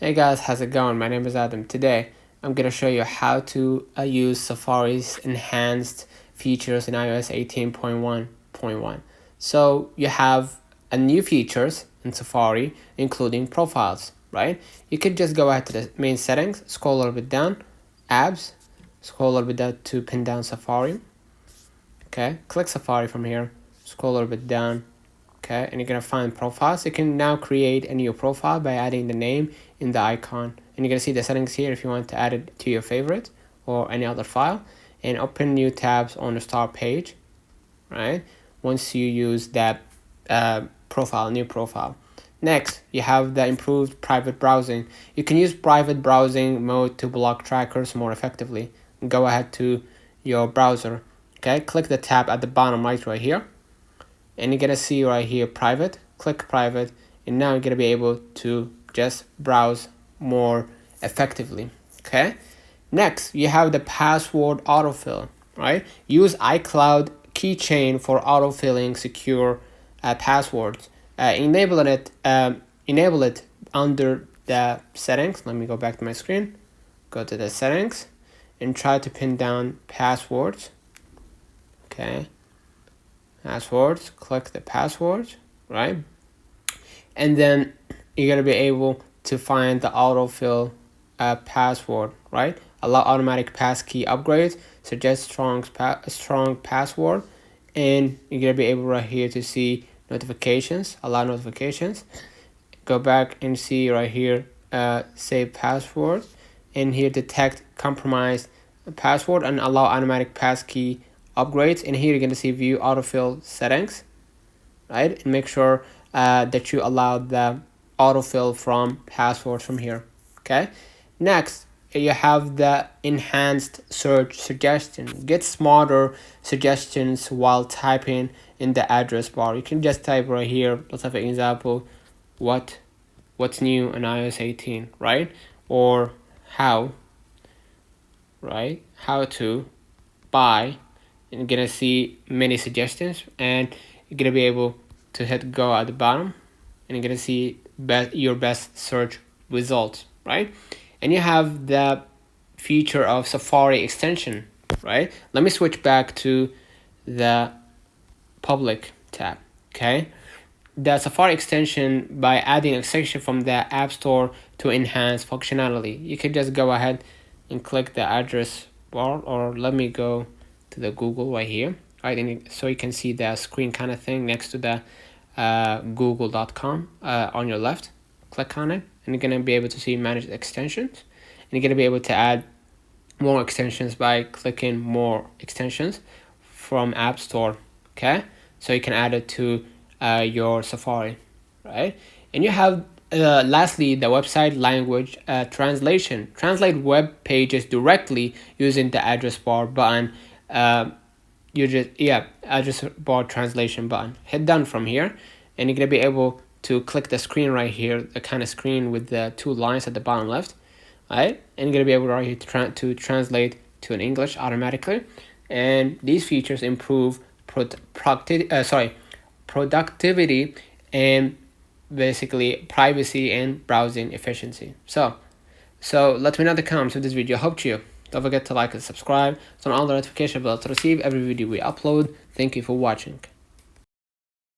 Hey guys, how's it going? My name is Adam. Today I'm going to show you how to use Safari's enhanced features in iOS 18.1.1. So you have a new features in Safari, including profiles, right? You could just go ahead to the main settings, scroll a little bit down, apps, scroll a little bit down to pin down Safari. Okay, click Safari from here, scroll a little bit down. Okay, and you're gonna find profiles. You can now create a new profile by adding the name in the icon, and you're gonna see the settings here if you want to add it to your favorite or any other file, and open new tabs on the start page, right? Once you use that new profile. Next, you have the improved private browsing. You can use private browsing mode to block trackers more effectively. Go ahead to your browser. Okay, click the tab at the bottom right here, and you're gonna see right here private. Click private, and now you're gonna be able to just browse more effectively. Okay, next you have the password autofill, right? Use iCloud keychain for autofilling secure passwords. Enable it under the settings. Let me go back to my screen, go to the settings, and try to pin down passwords. Okay, passwords, click the passwords, right? And then you're gonna be able to find the autofill password, right? Allow automatic passkey upgrades, suggest strong password, and you're gonna be able right here to see notifications, allow notifications. Go back and see right here save password, and here detect compromised password and allow automatic passkey upgrades. And here you're going to see view autofill settings, right? And make sure that you allow the autofill from passwords from here. Okay, next you have the enhanced search suggestion. Get smarter suggestions while typing in the address bar. You can just type right here. Let's have an example. What's new in iOS 18, right? Or how, right? How to buy. And you're gonna see many suggestions, and you're gonna be able to hit go at the bottom, and you're gonna see your best search results, right? And you have the feature of Safari extension, right? Let me switch back to the public tab. Okay, the Safari extension, by adding an extension from the App Store to enhance functionality, you can just go ahead and click the address bar, or let me go to the Google right here, right? And so you can see the screen kind of thing next to the google.com on your left. Click on it, and you're gonna be able to see manage extensions, and you're gonna be able to add more extensions by clicking more extensions from App Store. Okay, so you can add it to your Safari, right? And you have lastly the website language translation. Translate web pages directly using the address bar button. Address bar translation button. Hit done from here, and you're gonna be able to click the screen right here, the kind of screen with the two lines at the bottom left, right? And you're gonna be able right here to translate to an English automatically. And these features improve productivity and basically privacy and browsing efficiency. So let me know in the comments if this video helped you. Don't forget to like and subscribe, turn on the notification bell to receive every video we upload. Thank you for watching.